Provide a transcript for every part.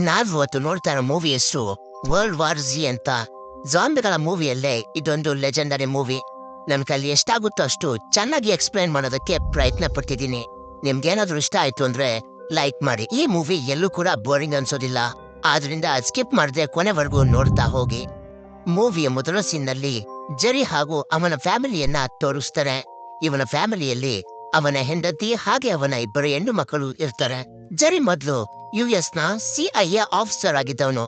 ನಾವಿವತ್ತು ನೋಡ್ತಾ ಇರೋ ಮೂವಿ ಹೆಸರು ವರ್ಲ್ಡ್ ವಾರ್ Z ಅಂತ. ಜಾಂಬಿಗಳ ಮೂವಿಯಲ್ಲೇ ಇದೊಂದು ಲೆಜೆಂಡರಿ ಮೂವಿ. ನನ್ ಕೈಲಿ ಎಷ್ಟಾಗುತ್ತೋ ಅಷ್ಟು ಚೆನ್ನಾಗಿ ಎಕ್ಸ್ಪ್ಲೈನ್ ಮಾಡೋದಕ್ಕೆ ಪ್ರಯತ್ನ ಪಡ್ತಿದ್ದೀನಿ. ನಿಮ್ಗೇನಾದ್ರೂ ಇಷ್ಟ ಆಯ್ತು ಅಂದ್ರೆ ಲೈಕ್ ಮಾಡಿ. ಈ ಮೂವಿ ಎಲ್ಲೂ ಕೂಡ ಬೋರಿಂಗ್ ಅನ್ಸೋದಿಲ್ಲ, ಆದ್ರಿಂದ ಸ್ಕಿಪ್ ಮಾಡದೆ ಕೊನೆವರೆಗೂ ನೋಡ್ತಾ ಹೋಗಿ. ಮೂವಿಯ ಮೊದಲ ಸೀನ್ನಲ್ಲಿ ಜೆರಿ ಹಾಗೂ ಅವನ ಫ್ಯಾಮಿಲಿಯನ್ನ ತೋರಿಸ್ತಾರೆ. ಇವನ ಫ್ಯಾಮಿಲಿಯಲ್ಲಿ ಅವನ ಹೆಂಡತಿ ಹಾಗೆ ಅವನ ಇಬ್ಬರು ಹೆಣ್ಣು ಮಕ್ಕಳು ಇರ್ತಾರೆ. ಜೆರಿ ಮೊದಲು US ನ CIA ಆಫೀಸರ್ ಆಗಿದ್ದವನು.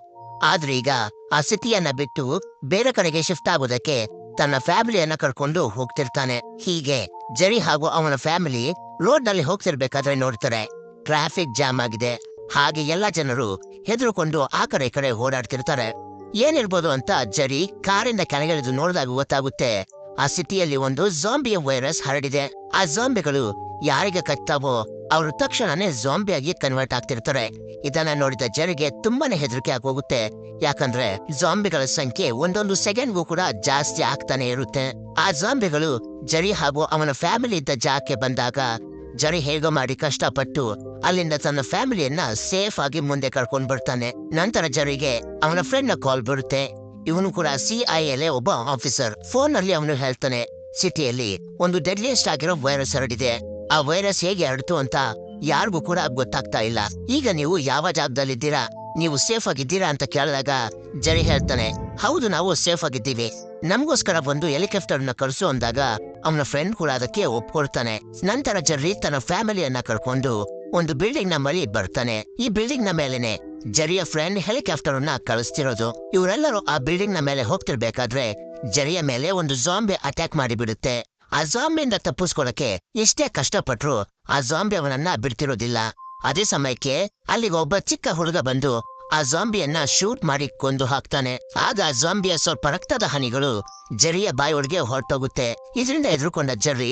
ಆದ್ರೆ ಈಗ ಆ ಸಿಟಿಯನ್ನ ಬಿಟ್ಟು ಬೇರೆ ಕಡೆಗೆ ಶಿಫ್ಟ್ ಆಗೋದಕ್ಕೆ ತನ್ನ ಫ್ಯಾಮಿಲಿಯನ್ನ ಕರ್ಕೊಂಡು ಹೋಗ್ತಿರ್ತಾನೆ. ಹೀಗೆ ಜೆರಿ ಹಾಗೂ ಅವನ ಫ್ಯಾಮಿಲಿ ರೋಡ್ ನಲ್ಲಿ ಹೋಗ್ತಿರ್ಬೇಕಾದ್ರೆ ನೋಡ್ತಾರೆ ಟ್ರಾಫಿಕ್ ಜಾಮ್ ಆಗಿದೆ. ಹಾಗೆ ಎಲ್ಲಾ ಜನರು ಹೆದರ್ಕೊಂಡು ಆ ಕಡೆ ಈ ಕಡೆ ಓಡಾಡ್ತಿರ್ತಾರೆ. ಏನಿರ್ಬೋದು ಅಂತ ಜೆರಿ ಕಾರಿಂದ ಕೆಳಗಿಳಿದು ನೋಡಿದಾಗ ಗೊತ್ತಾಗುತ್ತೆ ಆ ಸಿಟಿಯಲ್ಲಿ ಒಂದು ಜಾಂಬಿಯ ವೈರಸ್ ಹರಡಿದೆ. ಆ ಜಾಂಬಿಗಳು ಯಾರಿಗೆ ಕಚ್ತಾವೋ ಅವರು ತಕ್ಷಣನೇ ಜಾಂಬಿಯಾಗಿ ಕನ್ವರ್ಟ್ ಆಗ್ತಿರ್ತಾರೆ. ಇದನ್ನ ನೋಡಿದ ಜೆರಿಗೆ ತುಂಬಾನೇ ಹೆದರಿಕೆ ಆಗೋಗುತ್ತೆ. ಯಾಕಂದ್ರೆ ಜಾಂಬಿಗಳ ಸಂಖ್ಯೆ ಒಂದೊಂದು ಸೆಕೆಂಡ್ಗೂ ಕೂಡ ಜಾಸ್ತಿ ಆಗ್ತಾನೆ ಇರುತ್ತೆ. ಆ ಜಾಂಬಿಗಳು ಜೆರಿ ಹಾಗೂ ಅವನ ಫ್ಯಾಮಿಲಿ ಇದ್ದ ಜಾಗಕ್ಕೆ ಬಂದಾಗ ಜೆರಿ ಹೇಗೋ ಮಾಡಿ ಕಷ್ಟಪಟ್ಟು ಅಲ್ಲಿಂದ ತನ್ನ ಫ್ಯಾಮಿಲಿಯನ್ನ ಸೇಫ್ ಆಗಿ ಮುಂದೆ ಕರ್ಕೊಂಡ್ ಬರ್ತಾನೆ. ನಂತರ ಜೆರಿಗೆ ಅವನ ಫ್ರೆಂಡ್ ನ ಕಾಲ್ ಬರುತ್ತೆ. ಇವನು ಕೂಡ CIA ಒಬ್ಬ ಆಫೀಸರ್. ಫೋನ್ ನಲ್ಲಿ ಅವನು ಹೇಳ್ತಾನೆ, ಸಿಟಿಯಲ್ಲಿ ಒಂದು ಡೆಡ್ಲಿಯೆಸ್ಟ್ ಆಗಿರೋ ವೈರಸ್ ಹರಡಿದೆ. ಆ ವೈರಸ್ ಹೇಗೆ ಹರಡ್ತು ಅಂತ ಯಾರಿಗೂ ಕೂಡ ಗೊತ್ತಾಗ್ತಾ ಇಲ್ಲ. ಈಗ ನೀವು ಯಾವ ಜಾಗದಲ್ಲಿದ್ದೀರಾ, ನೀವು ಸೇಫ್ ಆಗಿದ್ದೀರಾ ಅಂತ ಕೇಳಿದಾಗ ಜೆರಿ ಹೇಳ್ತಾನೆ, ಹೌದು ನಾವು ಸೇಫ್ ಆಗಿದ್ದೀವಿ, ನಮಗೋಸ್ಕರ ಒಂದು ಹೆಲಿಕಾಪ್ಟರ್ ನ ಕಳಿಸು ಅಂದಾಗ ಅವನ ಫ್ರೆಂಡ್ ಕೂಡ ಅದಕ್ಕೆ ಒಪ್ಕೊಳ್ತಾನೆ. ನಂತರ ಜೆರಿ ತನ್ನ ಫ್ಯಾಮಿಲಿಯನ್ನ ಕರ್ಕೊಂಡು ಒಂದು ಬಿಲ್ಡಿಂಗ್ ನ ಬಳಿ ಬರ್ತಾನೆ. ಈ ಬಿಲ್ಡಿಂಗ್ ನ ಮೇಲೆನೆ ಜೆರಿಯ ಫ್ರೆಂಡ್ ಹೆಲಿಕಾಪ್ಟರ್ ಅನ್ನ ಕಳಿಸ್ತಿರೋದು. ಇವರೆಲ್ಲರೂ ಆ ಬಿಲ್ಡಿಂಗ್ ನ ಮೇಲೆ ಹೋಗ್ತಿರ್ಬೇಕಾದ್ರೆ ಜೆರಿಯ ಮೇಲೆ ಒಂದು ಜಾಂಬಿ ಅಟ್ಯಾಕ್ ಮಾಡಿಬಿಡುತ್ತೆ. ಆ ಜಾಂಬಿಯಿಂದ ತಪ್ಪಿಸ್ಕೊಳಕ್ಕೆ ಎಷ್ಟೇ ಕಷ್ಟಪಟ್ರು ಆ ಜಾಂಬಿ ಅವನನ್ನ ಬಿಡ್ತಿರೋದಿಲ್ಲ. ಅದೇ ಸಮಯಕ್ಕೆ ಅಲ್ಲಿಗೆ ಒಬ್ಬ ಚಿಕ್ಕ ಹುಡುಗ ಬಂದು ಆ ಜಾಂಬಿಯನ್ನ ಶೂಟ್ ಮಾಡಿ ಕೊಂದು ಹಾಕ್ತಾನೆ. ಆಗ ಆ ಜಾಂಬಿಯ ಸ್ವಲ್ಪ ರಕ್ತದ ಹನಿಗಳು ಜೆರಿಯ ಬಾಯೊಳಗೆ ಹೊರಟೋಗುತ್ತೆ. ಇದರಿಂದ ಎದುರುಕೊಂಡ ಜೆರಿ,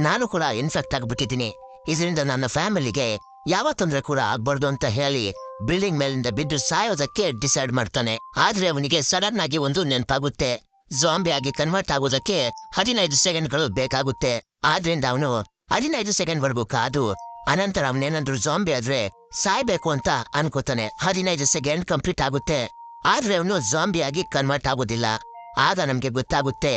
ನಾನು ಕೂಡ ಇನ್ಫೆಕ್ಟ್ ಆಗ್ಬಿಟ್ಟಿದ್ದೀನಿ, ಇದರಿಂದ ನನ್ನ ಫ್ಯಾಮಿಲಿಗೆ ಯಾವ ತೊಂದರೆ ಕೂಡ ಆಗ್ಬಾರ್ದು ಅಂತ ಹೇಳಿ ಬಿಲ್ಡಿಂಗ್ ಮೇಲಿಂದ ಬಿದ್ದು ಸಾಯೋದಕ್ಕೆ ಡಿಸೈಡ್ ಮಾಡ್ತಾನೆ. ಆದ್ರೆ ಅವನಿಗೆ ಸಡನ್ ಆಗಿ ಒಂದು ನೆನಪಾಗುತ್ತೆ, ಜಾಂಬಿ ಆಗಿ ಕನ್ವರ್ಟ್ ಆಗೋದಕ್ಕೆ 15 ಸೆಕೆಂಡ್ಗಳು ಬೇಕಾಗುತ್ತೆ. ಆದ್ರಿಂದ ಅವನು 15 ಸೆಕೆಂಡ್ ವರೆಗೂ ಕಾದು ಅನಂತರ ಅವನೇನಾದ್ರೂ ಜಾಂಬಿ ಆದ್ರೆ ಸಾಯ್ಬೇಕು ಅಂತ ಅನ್ಕೋತಾನೆ. 15 ಸೆಕೆಂಡ್ ಕಂಪ್ಲೀಟ್ ಆಗುತ್ತೆ, ಆದ್ರೆ ಅವನು ಜಾಂಬಿ ಆಗಿ ಕನ್ವರ್ಟ್ ಆಗೋದಿಲ್ಲ. ಆಗ ನಮ್ಗೆ ಗೊತ್ತಾಗುತ್ತೆ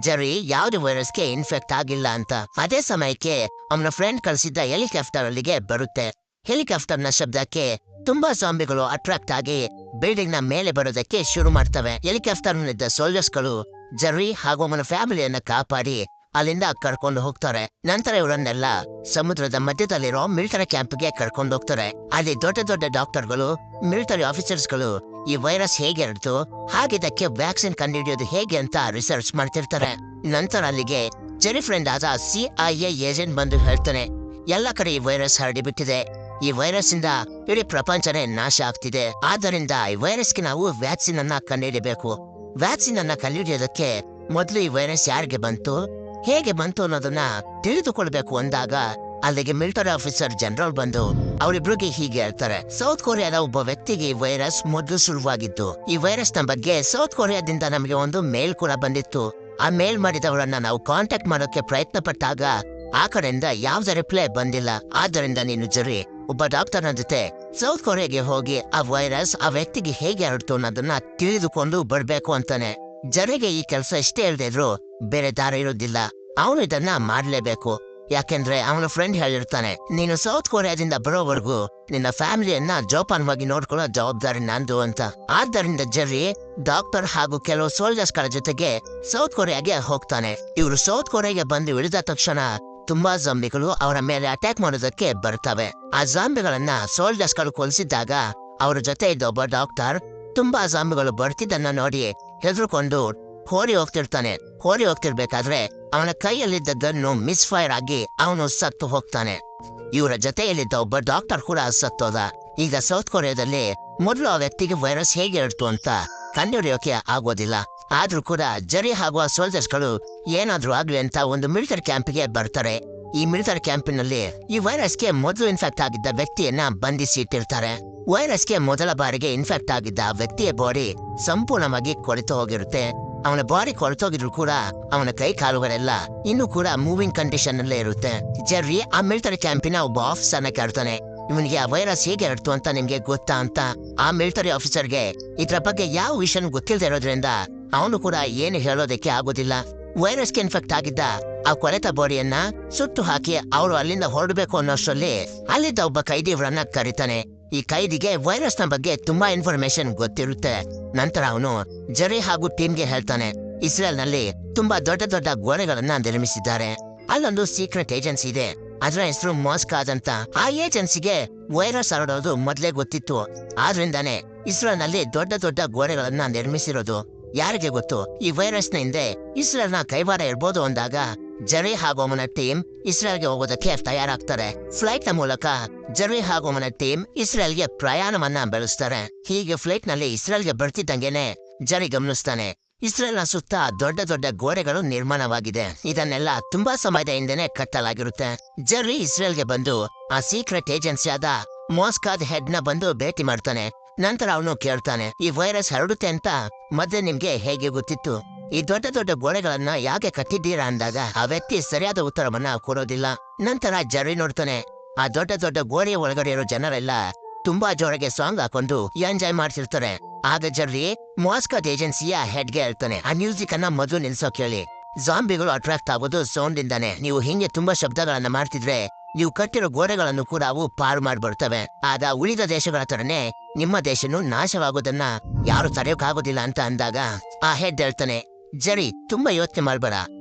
ಜೆರಿ ಯಾವ್ದು ವೈರಸ್ಗೆ ಇನ್ಫೆಕ್ಟ್ ಆಗಿಲ್ಲ ಅಂತ. ಅದೇ ಸಮಯಕ್ಕೆ ಅವನ ಫ್ರೆಂಡ್ ಕಳಿಸಿದ್ದ ಹೆಲಿಕಾಪ್ಟರ್ ಅಲ್ಲಿಗೆ ಬರುತ್ತೆ. ಹೆಲಿಕಾಪ್ಟರ್ ನ ಶಬ್ದಕ್ಕೆ ತುಂಬಾ ಜಾಂಬಿಗಳು ಅಟ್ರಾಕ್ಟ್ ಆಗಿ ಬಿಲ್ಡಿಂಗ್ ನ ಮೇಲೆ ಬರೋದಕ್ಕೆ ಶುರು ಮಾಡ್ತವೆ. ಹೆಲಿಕಾಪ್ಟರ್ ನಲ್ಲಿದ್ದ ಸೋಲ್ಜರ್ಸ್ಗಳು ಜೆರಿ ಹಾಗೂ ಅವನ ಫ್ಯಾಮಿಲಿಯನ್ನ ಕಾಪಾಡಿ ಅಲ್ಲಿಂದ ಕರ್ಕೊಂಡು ಹೋಗ್ತಾರೆ. ನಂತರ ಇವರನ್ನೆಲ್ಲ ಸಮುದ್ರದ ಮಧ್ಯದಲ್ಲಿರೋ ಮಿಲಿಟರಿ ಕ್ಯಾಂಪ್ಗೆ ಕರ್ಕೊಂಡು ಹೋಗ್ತಾರೆ. ಅಲ್ಲಿ ದೊಡ್ಡ ದೊಡ್ಡ ಡಾಕ್ಟರ್ಗಳು, ಮಿಲಿಟರಿ ಆಫೀಸರ್ಸ್ಗಳು ಈ ವೈರಸ್ ಹೇಗೆ ಹರಡ್ತು ಹಾಗೆ ಇದಕ್ಕೆ ವ್ಯಾಕ್ಸಿನ್ ಕಂಡುಹಿಡಿಯೋದು ಹೇಗೆ ಅಂತ ರಿಸರ್ಚ್ ಮಾಡ್ತಿರ್ತಾರೆ. ನಂತರ ಅಲ್ಲಿಗೆ ಜೆರಿ ಫ್ರೆಂಡ್ ಆದ CIA ಏಜೆಂಟ್ ಬಂದು ಹೇಳ್ತಾನೆ, ಎಲ್ಲ ಕಡೆ ಈ ವೈರಸ್ ಹರಡಿಬಿಟ್ಟಿದೆ, ಈ ವೈರಸ್ ಇಂದ ಇಡೀ ಪ್ರಪಂಚನೇ ನಾಶ ಆಗ್ತಿದೆ. ಆದ್ದರಿಂದ ಈ ವೈರಸ್ಗೆ ನಾವು ವ್ಯಾಕ್ಸಿನ್ ಅನ್ನ ಕಂಡುಹಿಡಿಯಬೇಕು. ವ್ಯಾಕ್ಸಿನ್ ಅನ್ನ ಕಂಡುಹಿಡಿಯೋದಕ್ಕೆ ಮೊದಲು ಈ ವೈರಸ್ ಯಾರಿಗೆ ಬಂತು, ಹೇಗೆ ಬಂತು ಅನ್ನೋದನ್ನ ತಿಳಿದುಕೊಳ್ಬೇಕು ಅಂದಾಗ ಅಲ್ಲಿಗೆ ಮಿಲಿಟರಿ ಆಫೀಸರ್ ಜನರಲ್ ಬಂದು ಅವರಿಬ್ರಿಗೆ ಹೀಗೆ ಹೇಳ್ತಾರೆ, ಸೌತ್ ಕೊರಿಯಾದ ಒಬ್ಬ ವ್ಯಕ್ತಿಗೆ ಈ ವೈರಸ್ ಮೊದಲು ಶುರುವಾಗಿತ್ತು. ಈ ವೈರಸ್ ನ ಬಗ್ಗೆ ಸೌತ್ ಕೊರಿಯಾದಿಂದ ನಮಗೆ ಒಂದು ಮೇಲ್ ಕೂಡ ಬಂದಿತ್ತು. ಆ ಮೇಲ್ ಮಾಡಿದವರನ್ನ ನಾವು ಕಾಂಟ್ಯಾಕ್ಟ್ ಮಾಡೋಕೆ ಪ್ರಯತ್ನ ಪಟ್ಟಾಗ ಆ ಕಡೆಯಿಂದ ಯಾವ್ದು ರಿಪ್ಲೈ ಬಂದಿಲ್ಲ. ಆದ್ದರಿಂದ ನೀನು ಜೆರಿ ಒಬ್ಬ ಡಾಕ್ಟರ್ನ ಜೊತೆ ಸೌತ್ ಕೊರಿಯಾಗೆ ಹೋಗಿ ಆ ವೈರಸ್ ಆ ವ್ಯಕ್ತಿಗೆ ಹೇಗೆ ಹರಡ್ತು ಅನ್ನೋದನ್ನ ತಿಳಿದುಕೊಂಡು ಬರ್ಬೇಕು ಅಂತಾನೆ. ಜೆರಿಗೆ ಈ ಕೆಲಸ ಇಷ್ಟೇ ಇಲ್ದೇ ಇದ್ರು ಬೇರೆ ದಾರಿ ಇರೋದಿಲ್ಲ, ಅವನು ಇದನ್ನ ಮಾಡ್ಲೇಬೇಕು. ಯಾಕೆಂದ್ರೆ ಅವನ ಫ್ರೆಂಡ್ ಹೇಳಿರ್ತಾನೆ, ನೀನು ಸೌತ್ ಕೊರಿಯಾದಿಂದ ಬರೋವರೆಗೂ ನಿನ್ನ ಫ್ಯಾಮಿಲಿಯನ್ನ ಜೋಪಾನವಾಗಿ ನೋಡ್ಕೊಳ್ಳೋ ಜವಾಬ್ದಾರಿ ನಂದು ಅಂತ. ಆದ್ದರಿಂದ ಜೆರಿ ಡಾಕ್ಟರ್ ಹಾಗೂ ಕೆಲವು ಸೋಲ್ಜರ್ಸ್ ಗಳ ಜೊತೆಗೆ ಸೌತ್ ಕೊರಿಯಾಗೆ ಹೋಗ್ತಾನೆ. ಇವರು ಸೌತ್ ಕೊರಿಯಾಗೆ ಬಂದು ಇಳಿದ ತಕ್ಷಣ ತುಂಬಾ ಜಾಂಬಿಗಳು ಅವರ ಮೇಲೆ ಅಟ್ಯಾಕ್ ಮಾಡೋದಕ್ಕೆ ಬರ್ತವೆ. ಆ ಜಾಂಬಿಗಳನ್ನ ಸೋಲ್ಜರ್ಸ್ ಗಳು ಕೊಲ್ಸಿದ್ದಾಗ ಅವರ ಜೊತೆ ಇದ್ದ ಒಬ್ಬ ಡಾಕ್ಟರ್ ತುಂಬಾ ಜಾಂಬಿಗಳು ಬರ್ತಿದ್ದನ್ನ ನೋಡಿ ಹೆದರ್ಕೊಂಡು ಹೋರಿ ಹೋಗ್ತಿರ್ಬೇಕಾದ್ರೆ ಅವನ ಕೈಯಲ್ಲಿದ್ದ ಗನ್ನು ಮಿಸ್ ಫೈರ್ ಆಗಿ ಅವನು ಸತ್ತು ಹೋಗ್ತಾನೆ. ಇವರ ಜೊತೆಯಲ್ಲಿದ್ದ ಒಬ್ಬ ಡಾಕ್ಟರ್ ಕೂಡ ಸತ್ತೋದ. ಈಗ ಸೌತ್ ಕೊರಿಯಾದಲ್ಲಿ ಮೊದಲು ಆ ವ್ಯಕ್ತಿಗೆ ವೈರಸ್ ಹೇಗೆ ಇರ್ತು ಅಂತ ಕಂಡುಹಿಡಿಯೋಕೆ ಆಗೋದಿಲ್ಲ. ಆದ್ರೂ ಕೂಡ ಜೆರಿ ಹಾಗೂ ಆ ಸೋಲ್ಜರ್ಸ್ ಗಳು ಏನಾದ್ರೂ ಆಗ್ಲಿ ಅಂತ ಒಂದು ಮಿಲಿಟರಿ ಕ್ಯಾಂಪ್ಗೆ ಬರ್ತಾರೆ. ಈ ಮಿಲಿಟರಿ ಕ್ಯಾಂಪಿನಲ್ಲಿ ಈ ವೈರಸ್ಗೆ ಮೊದಲು ಇನ್ಫೆಕ್ಟ್ ಆಗಿದ್ದ ವ್ಯಕ್ತಿಯನ್ನ ಬಂಧಿಸಿ ಇಟ್ಟಿರ್ತಾರೆ. ವೈರಸ್ಗೆ ಮೊದಲ ಬಾರಿಗೆ ಇನ್ಫೆಕ್ಟ್ ಆಗಿದ್ದ ವ್ಯಕ್ತಿಯ ಬಾಡಿ ಸಂಪೂರ್ಣವಾಗಿ ಕೊಳೆತು ಹೋಗಿರುತ್ತೆ. ಅವನ ಬಾಡಿ ಕೊಳ್ತೋಗಿದ್ರು ಕೂಡ ಅವನ ಕೈ ಕಾಲುಗಳೆಲ್ಲ ಇನ್ನೂ ಕೂಡ ಮೂವಿಂಗ್ ಕಂಡೀಷನ್ ಅಲ್ಲೇ ಇರುತ್ತೆ. ಜೆರ್ರಿ ಆ ಮಿಲಿಟರಿ ಕ್ಯಾಂಪಿನ ಒಬ್ಬ ಆಫೀಸರ್ನ ಕೇಳ್ತಾನೆ, ಇವನಿಗೆ ಆ ವೈರಸ್ ಹೇಗೆ ಹರಡ್ತು ಅಂತ ನಿಮ್ಗೆ ಗೊತ್ತಾ ಅಂತ ಆ ಮಿಲಿಟರಿ ಆಫೀಸರ್ಗೆ ಇದ್ರ ಬಗ್ಗೆ ಯಾವ ವಿಷಯ ಗೊತ್ತಿಲ್ಲದೆ ಇರೋದ್ರಿಂದ ಅವನು ಕೂಡ ಏನು ಹೇಳೋದಕ್ಕೆ ಆಗೋದಿಲ್ಲ. ವೈರಸ್ಗೆ ಇನ್ಫೆಕ್ಟ್ ಆಗಿದ್ದ ಆ ಕೊಳೆತ ಬಾಡಿಯನ್ನ ಸುಟ್ಟು ಹಾಕಿ ಅವರು ಅಲ್ಲಿಂದ ಹೊರಡಬೇಕು ಅನ್ನೋಷ್ಟರಲ್ಲಿ ಅಲ್ಲಿದ್ದ ಒಬ್ಬ ಕೈದಿ ಇವ್ರನ್ನ ಕರೀತಾನೆ. ಈ ಕೈದಿಗೆ ವೈರಸ್ ನ ಬಗ್ಗೆ ತುಂಬಾ ಇನ್ಫಾರ್ಮೇಶನ್ ಗೊತ್ತಿರುತ್ತೆ. ನಂತರ ಅವನು ಜೆರ್ರಿ ಹಾಗೂ ಟೀಮ್ಗೆ ಹೇಳ್ತಾನೆ, ಇಸ್ರೇಲ್ ನಲ್ಲಿ ತುಂಬಾ ದೊಡ್ಡ ದೊಡ್ಡ ಗೋಡೆಗಳನ್ನ ನಿರ್ಮಿಸಿದ್ದಾರೆ. ಅಲ್ಲೊಂದು ಸೀಕ್ರೆಟ್ ಏಜೆನ್ಸಿ ಇದೆ, ಅದರ ಹೆಸರು ಮಾಸ್ಕಾದ್ ಅಂತ. ಆ ಏಜೆನ್ಸಿಗೆ ವೈರಸ್ ಹರಡೋದು ಮೊದ್ಲೇ ಗೊತ್ತಿತ್ತು. ಆದ್ರಿಂದಾನೆ ಇಸ್ರೇಲ್ ನಲ್ಲಿ ದೊಡ್ಡ ದೊಡ್ಡ ಗೋಡೆಗಳನ್ನ ನಿರ್ಮಿಸಿರೋದು. ಯಾರಿಗೆ ಗೊತ್ತು, ಈ ವೈರಸ್ ನ ಹಿಂದೆ ಇಸ್ರೇಲ್ ನ ಕೈವಾರ ಇರ್ಬೋದು ಅಂದಾಗ ಜೆರ್ರಿ ಹಾಗೂ ಅವನ ಟೀಮ್ ಇಸ್ರೇಲ್ಗೆ ಹೋಗೋದಕ್ಕೆ ತಯಾರಾಗ್ತಾರೆ. ಫ್ಲೈಟ್ ನ ಮೂಲಕ ಜೆರ್ರಿ ಹಾಗೂ ಅವನ ಟೀಮ್ ಇಸ್ರೇಲ್ಗೆ ಪ್ರಯಾಣವನ್ನ ಬೆಳೆಸ್ತಾರೆ. ಹೀಗೆ ಫ್ಲೈಟ್ ನಲ್ಲಿ ಇಸ್ರೇಲ್ಗೆ ಬರ್ತಿದ್ದಂಗೆನೆ ಜೆರ್ರಿ ಗಮನಿಸ್ತಾನೆ, ಇಸ್ರೇಲ್ ನ ಸುತ್ತ ದೊಡ್ಡ ದೊಡ್ಡ ಗೋಡೆಗಳು ನಿರ್ಮಾಣವಾಗಿದೆ. ಇದನ್ನೆಲ್ಲ ತುಂಬಾ ಸಮಯದ ಹಿಂದೆನೆ ಕಟ್ಟಲಾಗಿರುತ್ತೆ. ಜೆರ್ರಿ ಇಸ್ರೇಲ್ಗೆ ಬಂದು ಆ ಸೀಕ್ರೆಟ್ ಏಜೆನ್ಸಿ ಆದ ಮಾಸ್ಕಾದ್ ಹೆಡ್ ನ ಬಂದು ಭೇಟಿ ಮಾಡ್ತಾನೆ. ನಂತರ ಅವನು ಕೇಳ್ತಾನೆ, ಈ ವೈರಸ್ ಹರಡುತ್ತೆ ಅಂತ ಮೊದಲೇ ನಿಮ್ಗೆ ಹೇಗೆ ಗೊತ್ತಿತ್ತು? ಈ ದೊಡ್ಡ ದೊಡ್ಡ ಗೋಡೆಗಳನ್ನ ಯಾಕೆ ಕಟ್ಟಿದ್ದೀರಾ ಅಂದಾಗ ಆ ವ್ಯಕ್ತಿ ಸರಿಯಾದ ಉತ್ತರವನ್ನ ಕೊಡೋದಿಲ್ಲ. ನಂತರ ಜೆರ್ರಿ ನೋಡ್ತಾನೆ, ಆ ದೊಡ್ಡ ದೊಡ್ಡ ಗೋಡೆಯ ಒಳಗಡೆ ಇರೋ ಜನರೆಲ್ಲ ತುಂಬಾ ಜೋರಾಗಿ ಸಾಂಗ್ ಹಾಕೊಂಡು ಎಂಜಾಯ್ ಮಾಡ್ತಿರ್ತಾರೆ. ಆಗ ಜೆರ್ರಿ ಮಾಸ್ಕಾದ್ ಏಜೆನ್ಸಿಯ ಹೆಡ್ಗೆ ಹೇಳ್ತಾನೆ, ಆ ಮ್ಯೂಸಿಕ್ ಅನ್ನ ಮೊದಲು ನಿಲ್ಸೋಕ್ ಹೇಳಿ. ಜಾಂಬಿಗಳು ಅಟ್ರಾಕ್ಟ್ ಆಗೋದು ಸೌಂಡ್ ಇಂದಾನೆ. ನೀವು ಹಿಂಗೆ ತುಂಬಾ ಶಬ್ದಗಳನ್ನ ಮಾಡ್ತಿದ್ರೆ ನೀವು ಕಟ್ಟಿರೋ ಗೋಡೆಗಳನ್ನು ಕೂಡ ಅವು ಪಾರು ಮಾಡ್ಬಿಡ್ತವೆ. ಆಗ ಉಳಿದ ದೇಶಗಳ ತರನೇ ನಿಮ್ಮ ದೇಶನು ನಾಶವಾಗೋದನ್ನ ಯಾರು ತಡೆಯೋಕ್ಕಾಗೋದಿಲ್ಲ ಅಂತ ಅಂದಾಗ ಆ ಹೆಡ್ ಹೇಳ್ತಾನೆ, ಜೆರ್ರಿ ತುಂಬಾ ಯೋಚನೆ ಮಾಡ್ಬೇಡ,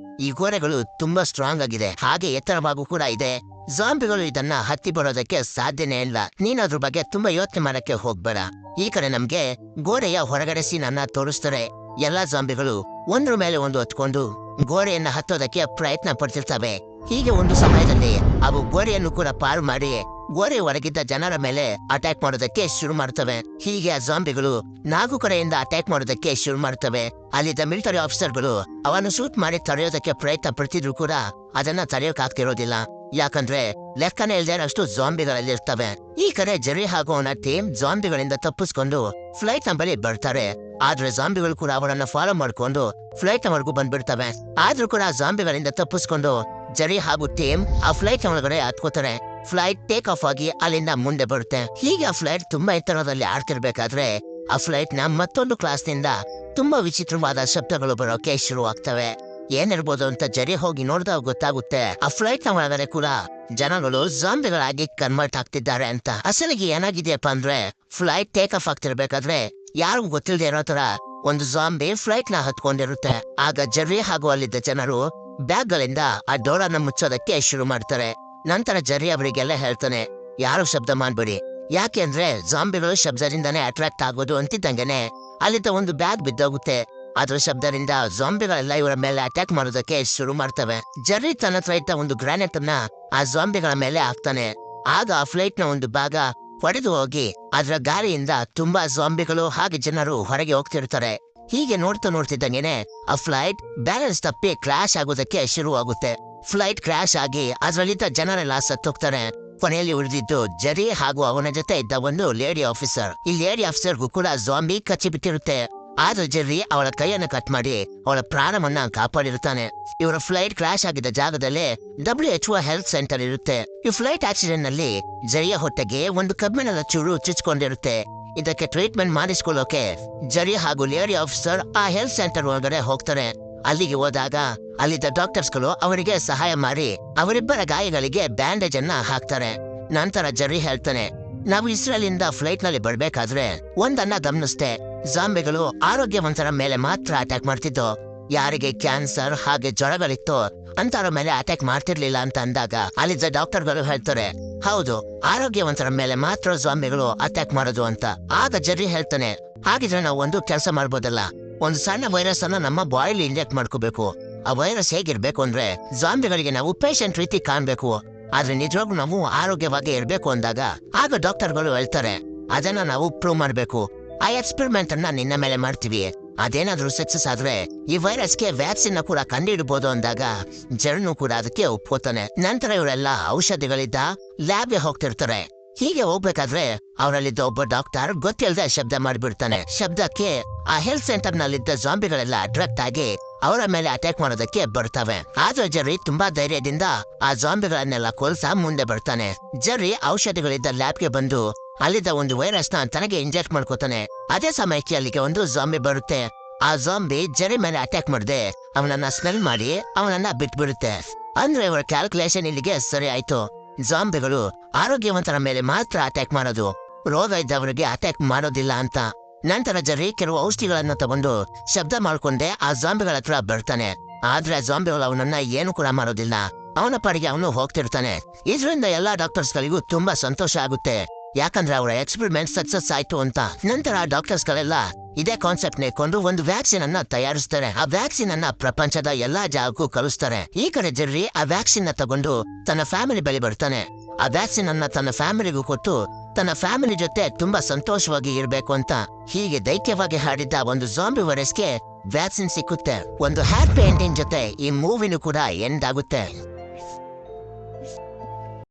ಈ ಗೋಡೆಗಳು ತುಂಬಾ ಸ್ಟ್ರಾಂಗ್ ಆಗಿದೆ, ಹಾಗೆ ಎತ್ತರವಾಗೂ ಕೂಡ ಇದೆ. ಜಾಂಬಿಗಳು ಇದನ್ನ ಹತ್ತಿ ಬರೋದಕ್ಕೆ ಸಾಧ್ಯನೇ ಇಲ್ಲ. ನೀನ್ ಅದ್ರ ಬಗ್ಗೆ ತುಂಬಾ ಯೋಚನೆ ಮಾಡಕ್ಕೆ ಹೋಗ್ಬೇಡ. ಈ ಕಡೆ ನಮ್ಗೆ ಗೋಡೆಯ ಹೊರಗಡೆ ಸೀನನ್ನ ತೋರಿಸ್ತಾರೆ. ಎಲ್ಲಾ ಜಾಂಬಿಗಳು ಒಂದ್ರ ಮೇಲೆ ಒಂದು ಹೊತ್ಕೊಂಡು ಗೋಡೆಯನ್ನ ಹತ್ತೋದಕ್ಕೆ ಪ್ರಯತ್ನ ಪಡ್ತಿರ್ತವೆ. ಹೀಗೆ ಒಂದು ಸಮಯದಲ್ಲಿ ಅವು ಗೋಡೆಯನ್ನು ಕೂಡ ಪಾರು ಮಾಡಿ ಗೋಡೆ ಹೊರಗಿದ್ದ ಜನರ ಮೇಲೆ ಅಟ್ಯಾಕ್ ಮಾಡೋದಕ್ಕೆ ಶುರು ಮಾಡ್ತವೆ. ಹೀಗೆ ಆ ಜಾಂಬಿಗಳು 4 ಕಡೆಯಿಂದ ಅಟ್ಯಾಕ್ ಮಾಡೋದಕ್ಕೆ ಶುರು ಮಾಡ್ತವೆ. ಅಲ್ಲಿದ್ದ ಮಿಲಿಟರಿ ಆಫೀಸರ್ಗಳು ಅವನ್ನು ಶೂಟ್ ಮಾಡಿ ತಡೆಯೋದಕ್ಕೆ ಪ್ರಯತ್ನ ಪಡ್ತಿದ್ರು ಕೂಡ ಅದನ್ನ ತಡೆಯೋಕ್ಕಾಗ್ತಿರೋದಿಲ್ಲ. ಯಾಕಂದ್ರೆ ಲೆಕ್ಕನೇ ಇಲ್ದೇ ಅಷ್ಟು ಜಾಂಬಿಗಳಲ್ಲಿ ಇರ್ತವೆ. ಈ ಕಡೆ ಜೆರ್ರಿ ಹಾಗೂ ಅವನ ಟೀಮ್ ಜಾಂಬಿಗಳಿಂದ ತಪ್ಪಿಸ್ಕೊಂಡು ಫ್ಲೈಟ್ ನ ಬಳಿ ಬರ್ತಾರೆ. ಆದ್ರೆ ಜಾಂಬಿಗಳು ಕೂಡ ಅವರನ್ನ ಫಾಲೋ ಮಾಡ್ಕೊಂಡು ಫ್ಲೈಟ್ ನ ವರೆಗೂ ಬಂದ್ಬಿಡ್ತವೆ. ಆದ್ರೂ ಕೂಡ ಜಾಂಬಿಗಳಿಂದ ತಪ್ಪಿಸ್ಕೊಂಡು ಜೆರ್ರಿ ಹಾಗೂ ಟೀಮ್ ಆ ಫ್ಲೈಟ್ ನ ಒಳಗಡೆ ಹತ್ಕೋತಾರೆ. ಫ್ಲೈಟ್ ಟೇಕ್ ಆಫ್ ಆಗಿ ಅಲ್ಲಿಂದ ಮುಂದೆ ಬರುತ್ತೆ. ಹೀಗೆ ಆ ಫ್ಲೈಟ್ ತುಂಬಾ ಎತ್ತರದಲ್ಲಿ ಆಡ್ತಿರ್ಬೇಕಾದ್ರೆ ಆ ಫ್ಲೈಟ್ ನ ಮತ್ತೊಂದು ಕ್ಲಾಸ್ ನಿಂದ ತುಂಬಾ ವಿಚಿತ್ರವಾದ ಶಬ್ದಗಳು ಬರೋಕೆ ಶುರು ಆಗ್ತವೆ. ಏನಿರ್ಬೋದು ಅಂತ ಜೆರ್ರಿ ಹೋಗಿ ನೋಡಿದಾಗ ಗೊತ್ತಾಗುತ್ತೆ, ಆ ಫ್ಲೈಟ್ ನ ಒಳಗಡೆ ಕೂಡ ಜನಗಳು ಜಾಂಬಿಗಳಾಗಿ ಕನ್ವರ್ಟ್ ಆಗ್ತಿದ್ದಾರೆ ಅಂತ. ಅಸಲಿಗೆ ಏನಾಗಿದೆಯಪ್ಪ ಅಂದ್ರೆ, ಫ್ಲೈಟ್ ಟೇಕ್ ಆಫ್ ಆಗ್ತಿರ್ಬೇಕಾದ್ರೆ ಯಾರಿಗೂ ಗೊತ್ತಿಲ್ಲದೆ ಇರೋ ತರ ಒಂದು ಜಾಂಬಿ ಫ್ಲೈಟ್ ನ ಹತ್ಕೊಂಡಿರುತ್ತೆ. ಆಗ ಜೆರ್ರಿ ಹಾಗೂ ಅಲ್ಲಿದ್ದ ಜನರು ಬ್ಯಾಗ್ ಗಳಿಂದ ಆ ಡೋರನ್ನ ಮುಚ್ಚೋದಕ್ಕೆ ಶುರು ಮಾಡ್ತಾರೆ. ನಂತರ ಜೆರ್ರಿ ಅವರಿಗೆಲ್ಲ ಹೇಳ್ತಾನೆ, ಯಾರು ಶಬ್ದ ಮಾಡ್ಬೇಡಿ, ಯಾಕೆ ಅಂದ್ರೆ ಜಾಂಬಿಗಳು ಶಬ್ದದಿಂದಾನೇ ಅಟ್ರಾಕ್ಟ್ ಆಗೋದು ಅಂತಿದ್ದಂಗೆನೆ ಅಲ್ಲಿದ್ದ ಒಂದು ಬ್ಯಾಗ್ ಬಿದ್ದೋಗುತ್ತೆ. ಅದ್ರ ಶಬ್ದದಿಂದ ಜಾಂಬಿಗಳೆಲ್ಲ ಇವರ ಮೇಲೆ ಅಟ್ಯಾಕ್ ಮಾಡೋದಕ್ಕೆ ಶುರು ಮಾಡ್ತವೆ. ಜೆರ್ರಿ ತನ್ನ ಹತ್ರ ಇದ್ದ ಒಂದು ಗ್ರಾನೇಟ್ ಅನ್ನ ಆ ಜಾಂಬಿಗಳ ಮೇಲೆ ಹಾಕ್ತಾನೆ. ಆಗ ಆ ಫ್ಲೈಟ್ ನ ಒಂದು ಭಾಗ ಹೊಡೆದು ಹೋಗಿ ಅದರ ಗಾಳಿಯಿಂದ ತುಂಬಾ ಜಾಂಬಿಗಳು ಹಾಗೆ ಜನರು ಹೊರಗೆ ಹೋಗ್ತಿರ್ತಾರೆ. ಹೀಗೆ ನೋಡ್ತಿದ್ದಂಗೆನೆ ಆ ಫ್ಲೈಟ್ ಬ್ಯಾಲೆನ್ಸ್ ತಪ್ಪಿ ಕ್ರಾಶ್ ಆಗೋದಕ್ಕೆ ಶುರು ಆಗುತ್ತೆ. ಫ್ಲೈಟ್ ಕ್ರಾಶ್ ಆಗಿ ಅದರಲ್ಲಿದ್ದ ಜನರೆಲ್ಲ ಸತ್ತೋಗ್ತಾರೆ. ಕೊನೆಯಲ್ಲಿ ಉಳಿದಿದ್ದು ಜೆರ್ರಿ ಹಾಗೂ ಅವನ ಜೊತೆ ಇದ್ದ ಒಂದು ಲೇಡಿ ಆಫೀಸರ್. ಈ ಲೇಡಿ ಆಫೀಸರ್ಗೂ ಕೂಡ ಜಾಂಬಿ ಕಚ್ಚಿ ಬಿಟ್ಟಿರುತ್ತೆ. ಆದ್ರೆ ಜೆರ್ರಿ ಅವಳ ಕೈಯನ್ನು ಕಟ್ ಮಾಡಿ ಅವಳ ಪ್ರಾಣವನ್ನ ಕಾಪಾಡಿರುತ್ತಾನೆ. ಇವರ ಫ್ಲೈಟ್ ಕ್ರಾಶ್ ಆಗಿದ್ದ ಜಾಗದಲ್ಲಿ WHO ಹೆಲ್ತ್ ಸೆಂಟರ್ ಇರುತ್ತೆ. ಈ ಫ್ಲೈಟ್ ಆಕ್ಸಿಡೆಂಟ್ ನಲ್ಲಿ ಜೆರ್ರಿಯ ಹೊಟ್ಟೆಗೆ ಒಂದು ಕಬ್ಬಿಣದ ಚೂರು ಚುಚ್ಕೊಂಡಿರುತ್ತೆ. ಇದಕ್ಕೆ ಟ್ರೀಟ್ಮೆಂಟ್ ಮಾಡಿಸ್ಕೊಳ್ಳೋಕೆ ಜೆರ್ರಿ ಹಾಗೂ ಲೇಡಿ ಆಫೀಸರ್ ಆ ಹೆಲ್ತ್ ಸೆಂಟರ್ ಒಳಗಡೆ ಹೋಗ್ತಾರೆ. ಅಲ್ಲಿಗೆ ಹೋದಾಗ ಅಲ್ಲಿದ್ದ ಡಾಕ್ಟರ್ಸ್ಗಳು ಅವರಿಗೆ ಸಹಾಯ ಮಾಡಿ ಅವರಿಬ್ಬರ ಗಾಯಗಳಿಗೆ ಬ್ಯಾಂಡೇಜ್ ಅನ್ನ ಹಾಕ್ತಾರೆ. ನಂತರ ಜೆರ್ರಿ ಹೇಳ್ತಾನೆ, ನಾವು ಇಸ್ರೇಲ್ ಇಂದ ಫ್ಲೈಟ್ ನಲ್ಲಿ ಬರ್ಬೇಕಾದ್ರೆ ಒಂದನ್ನ ಗಮನಿಸ್ತೆ, ಜಾಂಬಿಗಳು ಆರೋಗ್ಯವಂತರ ಮೇಲೆ ಮಾತ್ರ ಅಟ್ಯಾಕ್ ಮಾಡ್ತಿದ್ದು, ಯಾರಿಗೆ ಕ್ಯಾನ್ಸರ್ ಹಾಗೆ ಜ್ವರಗಳಿತ್ತು ಅಂತವ್ರ ಮೇಲೆ ಅಟ್ಯಾಕ್ ಮಾಡ್ತಿರ್ಲಿಲ್ಲ ಅಂತ ಅಂದಾಗ ಅಲ್ಲಿದ್ದ ಡಾಕ್ಟರ್ಗಳು ಹೇಳ್ತಾರೆ, ಹೌದು, ಆರೋಗ್ಯವಂತರ ಮೇಲೆ ಮಾತ್ರ ಜಾಂಬಿಗಳು ಅಟ್ಯಾಕ್ ಮಾಡೋದು ಅಂತ. ಆಗ ಜೆರ್ರಿ ಹೇಳ್ತಾನೆ, ಹಾಗಿದ್ರೆ ನಾವು ಒಂದು ಕೆಲಸ ಮಾಡ್ಬೋದಲ್ಲ, ಒಂದು ಸಣ್ಣ ವೈರಸ್ ಅನ್ನ ನಮ್ಮ ಬಾಯಲ್ಲಿ ಇಂಜೆಕ್ಟ್ ಮಾಡ್ಕೋಬೇಕು. ಆ ವೈರಸ್ ಹೇಗಿರ್ಬೇಕು ಅಂದ್ರೆ ಜಾಂಬಿಗಳಿಗೆ ನಾವು ಪೇಷಂಟ್ ರೀತಿ ಕಾಣ್ಬೇಕು, ಆದ್ರೆ ನಿಜವಾಗ್ಲೂ ನಾವು ಆರೋಗ್ಯವಾಗಿ ಇರ್ಬೇಕು ಅಂದಾಗ ಆಗ ಡಾಕ್ಟರ್ಗಳು ಹೇಳ್ತಾರೆ, ಅದನ್ನ ನಾವು ಪ್ರೂವ್ ಮಾಡ್ಬೇಕು. ಆ ಎಕ್ಸ್ಪೆರಿಮೆಂಟ್ ಅನ್ನ ನಿನ್ನ ಮೇಲೆ ಮಾಡ್ತೀವಿ, ಅದೇನಾದ್ರೂ ಸಕ್ಸಸ್ ಆದ್ರೆ ಈ ವೈರಸ್ಗೆ ವ್ಯಾಕ್ಸಿನ್ ಕೂಡ ಕಂಡುಹಿಡಬಹುದು ಅಂದಾಗ ಜೆರ್ರಿನೂ ಕೂಡ ಅದಕ್ಕೆ ಒಪ್ಕೋತಾನೆ. ನಂತರ ಇವರೆಲ್ಲ ಔಷಧಿಗಳಿದ್ದ ಲ್ಯಾಬ್ಗೆ ಹೋಗ್ತಿರ್ತಾರೆ. ಹೀಗೆ ಹೋಗ್ಬೇಕಾದ್ರೆ ಅವರಲ್ಲಿದ್ದ ಒಬ್ಬ ಡಾಕ್ಟರ್ ಗೊತ್ತಿಲ್ಲದೆ ಶಬ್ದ ಮಾಡಿಬಿಡ್ತಾನೆ. ಶಬ್ದಕ್ಕೆ ಆ ಹೆಲ್ತ್ ಸೆಂಟರ್ ನಲ್ಲಿದ್ದ ಜಾಂಬಿಗಳೆಲ್ಲ ಅಟ್ರಾಕ್ಟ್ ಆಗಿ ಅವರ ಮೇಲೆ ಅಟ್ಯಾಕ್ ಮಾಡೋದಕ್ಕೆ ಬರ್ತವೆ. ಆದ್ರೆ ಜೆರ್ರಿ ತುಂಬಾ ಧೈರ್ಯದಿಂದ ಆ ಜಾಂಬಿಗಳನ್ನೆಲ್ಲ ಕೊಲ್ಸ ಮುಂದೆ ಬರ್ತಾನೆ. ಜೆರ್ರಿ ಔಷಧಿಗಳಿದ್ದ ಲ್ಯಾಬ್ಗೆ ಬಂದು ಅಲ್ಲಿದ್ದ ಒಂದು ವೈರಸ್ ನ ತನಗೆ ಇಂಜೆಕ್ಟ್ ಮಾಡ್ಕೋತಾನೆ. ಅದೇ ಸಮಯಕ್ಕೆ ಅಲ್ಲಿಗೆ ಒಂದು ಜಾಂಬಿ ಬರುತ್ತೆ. ಆ ಜಾಂಬಿ ಜೆರ್ರಿ ಮೇಲೆ ಅಟ್ಯಾಕ್ ಮಾಡದೆ ಅವನನ್ನ ಸ್ಮೆಲ್ ಮಾಡಿ ಅವನನ್ನ ಬಿಟ್ಬಿಡುತ್ತೆ. ಅಂದ್ರೆ ಇವರ ಕ್ಯಾಲ್ಕುಲೇಷನ್ ಇಲ್ಲಿಗೆ ಸರಿ ಆಯ್ತು. ಜಾಂಬಿಗಳು ಆರೋಗ್ಯವಂತರ ಮೇಲೆ ಮಾತ್ರ ಅಟ್ಯಾಕ್ ಮಾಡೋದು, ರೋಗ ಇದ್ದವರಿಗೆ ಅಟ್ಯಾಕ್ ಮಾಡೋದಿಲ್ಲ ಅಂತ. ನಂತರ ಜೆರ್ರಿ ಕೆಲವು ಔಷಧಿಗಳನ್ನ ತಗೊಂಡು ಶಬ್ದ ಮಾಡ್ಕೊಂಡೆ ಆ ಜಾಂಬಿಗಳ ಹತ್ರ ಬರ್ತಾನೆ. ಆದ್ರೆ ಜಾಂಬಿಗಳು ಅವನನ್ನ ಏನು ಕೂಡ ಮಾಡೋದಿಲ್ಲ. ಅವನ ಪಾಡಿಗೆ ಅವನು ಹೋಗ್ತಿರ್ತಾನೆ. ಇದರಿಂದ ಎಲ್ಲಾ ಡಾಕ್ಟರ್ಸ್ಗಳಿಗೂ ತುಂಬಾ ಸಂತೋಷ ಆಗುತ್ತೆ, ಯಾಕಂದ್ರೆ ಅವರ ಎಕ್ಸ್ಪೆರಿಮೆಂಟ್ ಸಕ್ಸಸ್ ಆಯ್ತು ಅಂತ. ನಂತರ ಡಾಕ್ಟರ್ಸ್ಗಳೆಲ್ಲ ಇದೇ ಕಾನ್ಸೆಪ್ಟ್ ನೇಕೊಂಡು ಒಂದು ವ್ಯಾಕ್ಸಿನ್ ಅನ್ನ ತಯಾರಿಸ್ತಾರೆ. ಆ ವ್ಯಾಕ್ಸಿನ್ ಅನ್ನ ಪ್ರಪಂಚದ ಎಲ್ಲಾ ಜಾಗಕ್ಕೂ ಕಳಿಸ್ತಾರೆ. ಈ ಕಡೆ ಜೆರ್ರಿ ಆ ವ್ಯಾಕ್ಸಿನ್ ನ ತಗೊಂಡು ತನ್ನ ಫ್ಯಾಮಿಲಿ ಬಳಿ ಬರ್ತಾನೆ. ಆ ವ್ಯಾಕ್ಸಿನ್ ಅನ್ನ ತನ್ನ ಫ್ಯಾಮಿಲಿಗೂ ಕೊಟ್ಟು ತನ್ನ ಫ್ಯಾಮಿಲಿ ಜೊತೆ ತುಂಬಾ ಸಂತೋಷವಾಗಿ ಇರ್ಬೇಕು ಅಂತ ಹೀಗೆ ದೈತ್ಯವಾಗಿ ಹಾಡಿದ್ದ ಒಂದು ಜಾಂಬಿ ವೈರಸ್ಗೆ ವ್ಯಾಕ್ಸಿನ್ ಸಿಕ್ಕುತ್ತೆ. ಒಂದು ಹ್ಯಾಪಿ ಎಂಡಿಂಗ್ ಜೊತೆ ಈ ಮೂವಿನೂ ಕೂಡ ಎಂಡ್ ಆಗುತ್ತೆ.